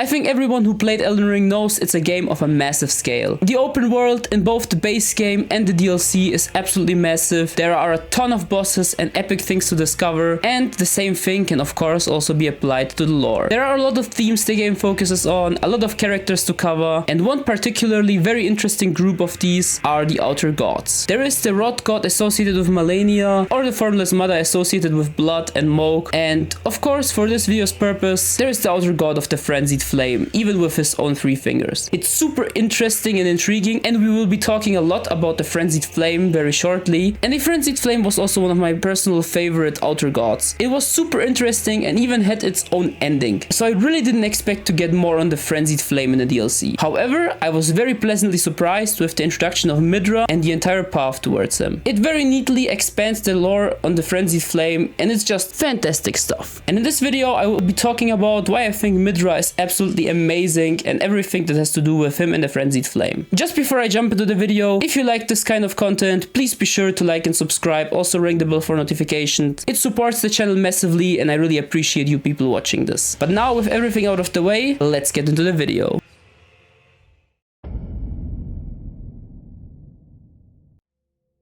I think everyone who played Elden Ring knows it's a game of a massive scale. The open world in both the base game and the DLC is absolutely massive. There are a ton of bosses and epic things to discover, and the same thing can of course also be applied to the lore. There are a lot of themes the game focuses on, a lot of characters to cover, and one particularly very interesting group of these are the Outer Gods. There is the Rot God associated with Malenia, or the Formless Mother associated with Blood and Moke, and of course for this video's purpose, there is the Outer God of the Frenzied Flame, even with his own 3 fingers. It's super interesting and intriguing, and we will be talking a lot about the Frenzied Flame very shortly. And the Frenzied Flame was also one of my personal favorite Outer Gods. It was super interesting and even had its own ending, so I really didn't expect to get more on the Frenzied Flame in the DLC. However, I was very pleasantly surprised with the introduction of Midra and the entire path towards him. It very neatly expands the lore on the Frenzied Flame, and it's just fantastic stuff. And in this video I will be talking about why I think Midra is absolutely amazing and everything that has to do with him and the Frenzied Flame. Just before I jump into the video, if you like this kind of content, please be sure to like and subscribe, also ring the bell for notifications. It supports the channel massively and I really appreciate you people watching this. But now with everything out of the way, let's get into the video.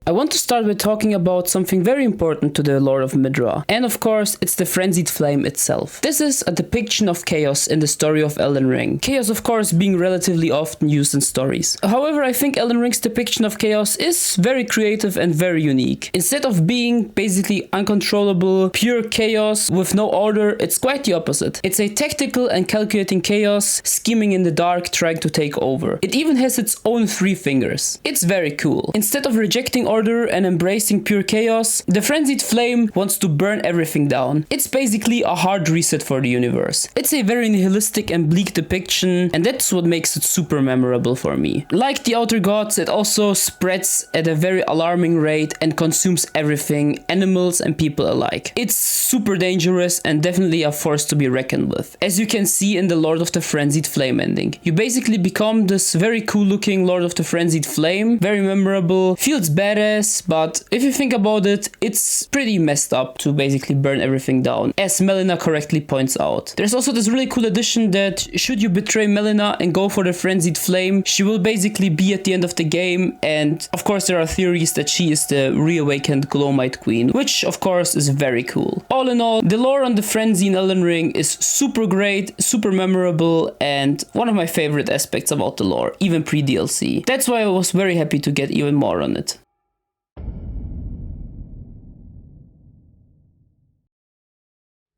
I want to start with talking about something very important to the lore of Midra, and of course it's the Frenzied Flame itself. This is a depiction of chaos in the story of Elden Ring. Chaos of course being relatively often used in stories. However, I think Elden Ring's depiction of chaos is very creative and very unique. Instead of being basically uncontrollable, pure chaos with no order, it's quite the opposite. It's a tactical and calculating chaos, scheming in the dark, trying to take over. It even has its own 3 fingers. It's very cool. Instead of rejecting order and embracing pure chaos, the Frenzied Flame wants to burn everything down. It's basically a hard reset for the universe. It's a very nihilistic and bleak depiction, and that's what makes it super memorable for me. Like the Outer Gods, it also spreads at a very alarming rate and consumes everything, animals and people alike. It's super dangerous and definitely a force to be reckoned with, as you can see in the Lord of the Frenzied Flame ending. You basically become this very cool looking Lord of the Frenzied Flame, very memorable, feels badass, but if you think about it, it's pretty messed up to basically burn everything down, as Melina correctly points out. There's also this really cool addition that should you betray Melina and go for the Frenzied Flame, she will basically be at the end of the game, and of course there are theories that she is the reawakened Glowmite Queen, which of course is very cool. All in all, the lore on the Frenzy in Elden Ring is super great, super memorable, and one of my favorite aspects about the lore, even pre-DLC. That's why I was very happy to get even more on it.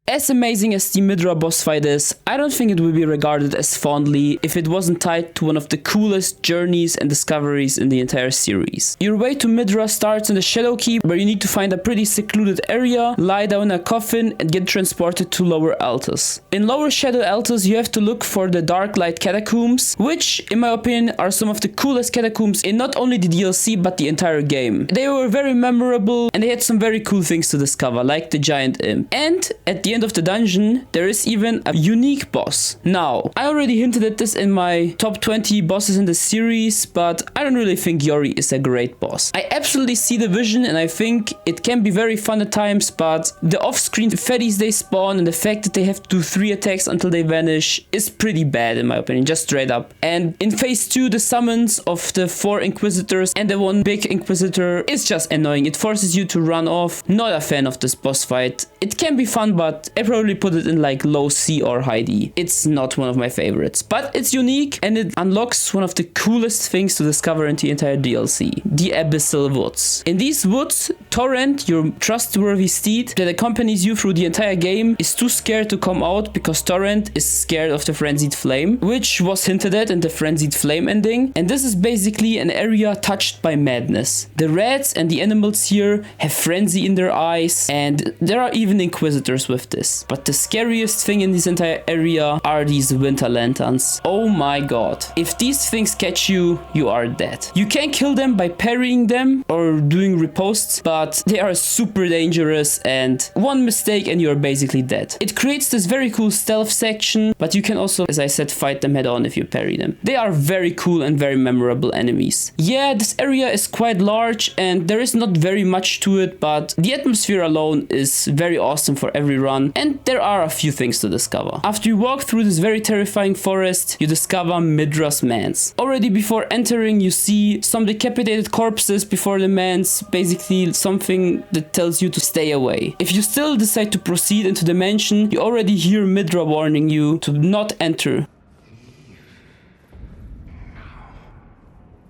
As amazing as the Midra boss fight is, I don't think it would be regarded as fondly if it wasn't tied to one of the coolest journeys and discoveries in the entire series. Your way to Midra starts in the Shadowkeep, where you need to find a pretty secluded area, lie down in a coffin and get transported to Lower Altus. In Lower Shadow Altus you have to look for the Dark Light Catacombs, which in my opinion are some of the coolest catacombs in not only the DLC but the entire game. They were very memorable and they had some very cool things to discover, like the Giant Imp. And at the end of the dungeon, there is even a unique boss. Now, I already hinted at this in my top 20 bosses in the series, but I don't really think Yori is a great boss. I absolutely see the vision and I think it can be very fun at times, but the off-screen fatties they spawn and the fact that they have to do 3 attacks until they vanish is pretty bad in my opinion, just straight up. And in phase 2, the summons of the 4 Inquisitors and the 1 big Inquisitor is just annoying. It forces you to run off. Not a fan of this boss fight. It can be fun, but I probably put it in like low C or high D. It's not one of my favorites, but it's unique and it unlocks one of the coolest things to discover in the entire DLC, the Abyssal Woods. In these woods, Torrent, your trustworthy steed that accompanies you through the entire game, is too scared to come out because Torrent is scared of the Frenzied Flame, which was hinted at in the Frenzied Flame ending, and this is basically an area touched by madness. The rats and the animals here have frenzy in their eyes, and there are even Inquisitors with this. But the scariest thing in this entire area are these winter lanterns. Oh my god. If these things catch you, you are dead. You can kill them by parrying them or doing riposts, but they are super dangerous and one mistake and you're basically dead. It creates this very cool stealth section, but you can also, as I said, fight them head on if you parry them. They are very cool and very memorable enemies. Yeah, this area is quite large and there is not very much to it, but the atmosphere alone is very awesome for every run. on, and there are a few things to discover. After you walk through this very terrifying forest, you discover Midra's manse. Already before entering, you see some decapitated corpses before the manse, basically something that tells you to stay away. If you still decide to proceed into the mansion, you already hear Midra warning you to not enter.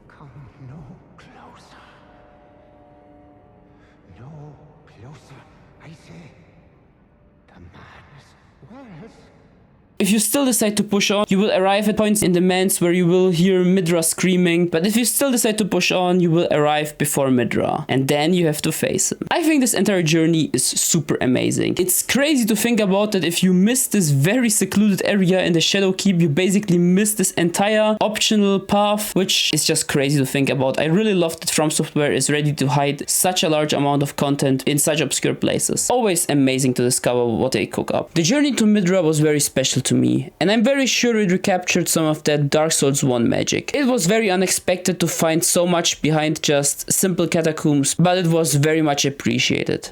Come no closer. No closer, I say. The madness wears. If you still decide to push on, you will arrive at points in the manse where you will hear Midra screaming, but if you still decide to push on, you will arrive before Midra, and then you have to face him. I think this entire journey is super amazing. It's crazy to think about that if you miss this very secluded area in the Shadowkeep, you basically miss this entire optional path, which is just crazy to think about. I really love that From Software is ready to hide such a large amount of content in such obscure places. Always amazing to discover what they cook up. The journey to Midra was very special to me, and I'm very sure it recaptured some of that Dark Souls 1 magic. It was very unexpected to find so much behind just simple catacombs, but it was very much appreciated.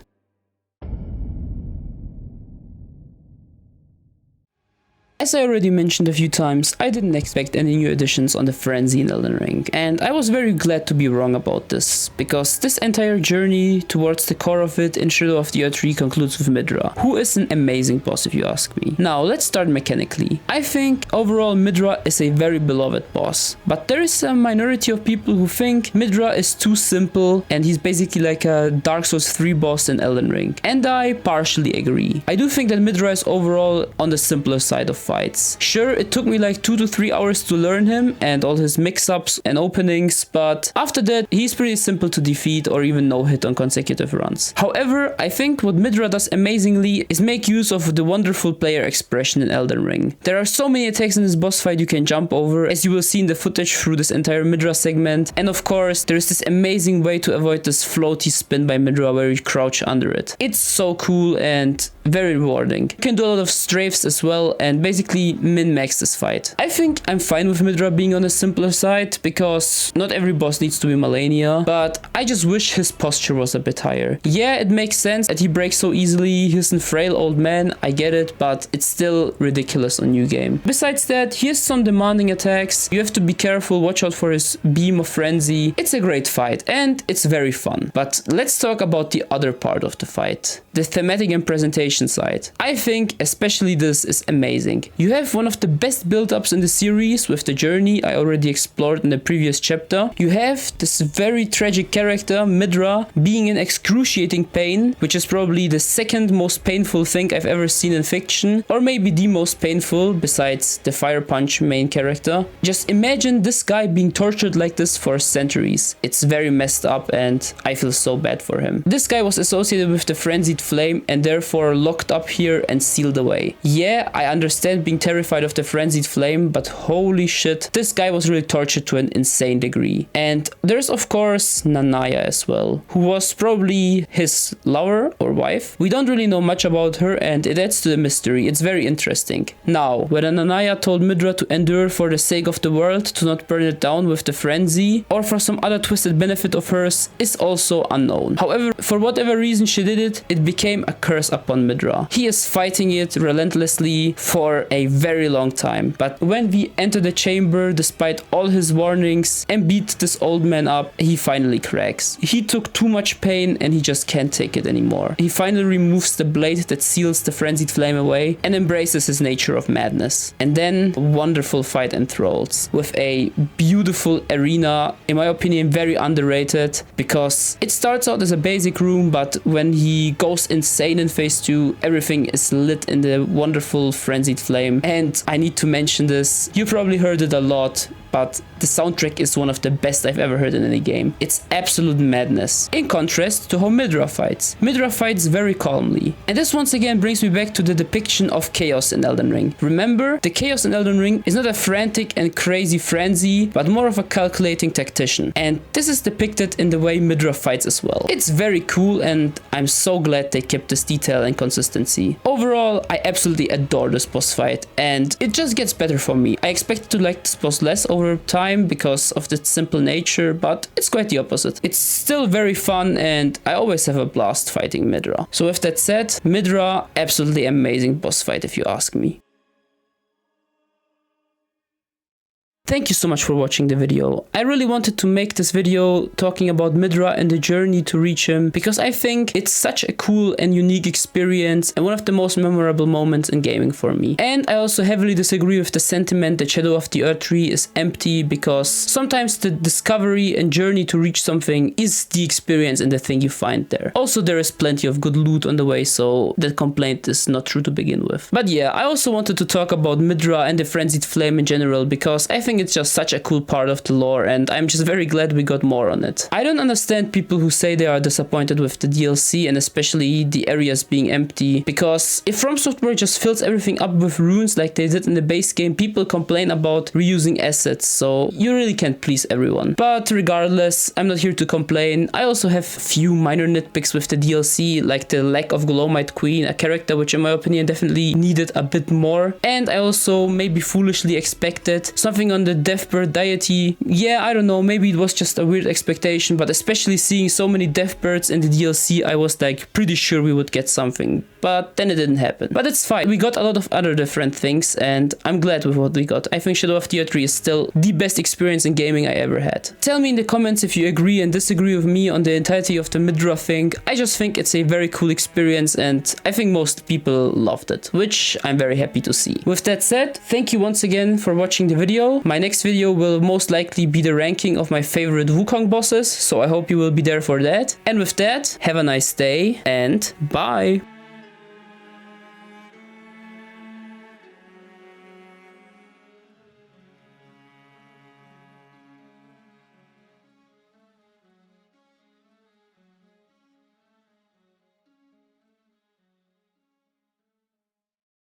As I already mentioned a few times, I didn't expect any new additions on the Frenzy in Elden Ring, and I was very glad to be wrong about this, because this entire journey towards the core of it in Shadow of the Erdtree concludes with Midra, who is an amazing boss if you ask me. Now let's start mechanically. I think overall Midra is a very beloved boss, but there is a minority of people who think Midra is too simple and he's basically like a Dark Souls 3 boss in Elden Ring, and I partially agree. I do think that Midra is overall on the simpler side of fights. Sure, it took me like 2 to 3 hours to learn him and all his mix-ups and openings, but after that he's pretty simple to defeat or even no hit on consecutive runs. However, I think what Midra does amazingly is make use of the wonderful player expression in Elden Ring. There are so many attacks in this boss fight you can jump over, as you will see in the footage through this entire Midra segment, and of course there is this amazing way to avoid this floaty spin by Midra where you crouch under it. It's so cool and very rewarding. You can do a lot of strafes as well and basically min-max this fight. I think I'm fine with Midra being on the simpler side because not every boss needs to be Malenia, but I just wish his posture was a bit higher. Yeah, it makes sense that he breaks so easily, he's a frail old man, I get it, but it's still ridiculous on New Game. Besides that, he has some demanding attacks, you have to be careful, watch out for his beam of frenzy. It's a great fight and it's very fun. But let's talk about the other part of the fight, the thematic and presentation side. I think especially this is amazing. You have one of the best build-ups in the series with the journey I already explored in the previous chapter. You have this very tragic character, Midra, being in excruciating pain, which is probably the second most painful thing I've ever seen in fiction, or maybe the most painful besides the Fire Punch main character. Just imagine this guy being tortured like this for centuries. It's very messed up and I feel so bad for him. This guy was associated with the Frenzied Flame and therefore locked up here and sealed away. Yeah, I understand being terrified of the Frenzied Flame, but holy shit, this guy was really tortured to an insane degree. And there's of course Nanaya as well, who was probably his lover or wife. We don't really know much about her and it adds to the mystery. It's very interesting. Now, whether Nanaya told Midra to endure for the sake of the world, to not burn it down with the frenzy, or for some other twisted benefit of hers, is also unknown. However, for whatever reason she did it, it became a curse upon Midra. He is fighting it relentlessly for a very long time, but when we enter the chamber, despite all his warnings, and beat this old man up, he finally cracks. He took too much pain and he just can't take it anymore. He finally removes the blade that seals the Frenzied Flame away and embraces his nature of madness. And then a wonderful fight enthralls with a beautiful arena, in my opinion very underrated, because it starts out as a basic room, but when he goes insane in phase 2, everything is lit in the wonderful Frenzied Flame. And I need to mention this, you probably heard it a lot, but the soundtrack is one of the best I've ever heard in any game. It's absolute madness. In contrast to how Midra fights. Midra fights very calmly. And this once again brings me back to the depiction of chaos in Elden Ring. Remember, the chaos in Elden Ring is not a frantic and crazy frenzy, but more of a calculating tactician. And this is depicted in the way Midra fights as well. It's very cool and I'm so glad they kept this detail and consistency. Overall, I absolutely adore this boss fight and it just gets better for me. I expected to like this boss less over over time because of its simple nature, but it's quite the opposite. It's still very fun and I always have a blast fighting Midra. So with that said, Midra, absolutely amazing boss fight if you ask me. Thank you so much for watching the video. I really wanted to make this video talking about Midra and the journey to reach him because I think it's such a cool and unique experience and one of the most memorable moments in gaming for me. And I also heavily disagree with the sentiment that Shadow of the Erdtree is empty because sometimes the discovery and journey to reach something is the experience and the thing you find there. Also, there is plenty of good loot on the way, so that complaint is not true to begin with. But yeah, I also wanted to talk about Midra and the Frenzied Flame in general because I think it's just such a cool part of the lore and I'm just very glad we got more on it. I don't understand people who say they are disappointed with the DLC and especially the areas being empty, because if From Software just fills everything up with runes like they did in the base game, people complain about reusing assets, so you really can't please everyone. But regardless, I'm not here to complain. I also have few minor nitpicks with the DLC, like the lack of Glowmite Queen, a character which in my opinion definitely needed a bit more, and I also maybe foolishly expected something on the Deathbird deity. Yeah, I don't know, maybe it was just a weird expectation, but especially seeing so many Deathbirds in the DLC, I was like pretty sure we would get something, but then it didn't happen. But it's fine, we got a lot of other different things and I'm glad with what we got. I think Shadow of the Erdtree is still the best experience in gaming I ever had. Tell me in the comments if you agree and disagree with me on the entirety of the Midra thing. I just think it's a very cool experience and I think most people loved it, which I'm very happy to see. With that said, thank you once again for watching the video. My next video will most likely be the ranking of my favorite Wukong bosses, so I hope you will be there for that. And with that, have a nice day and bye!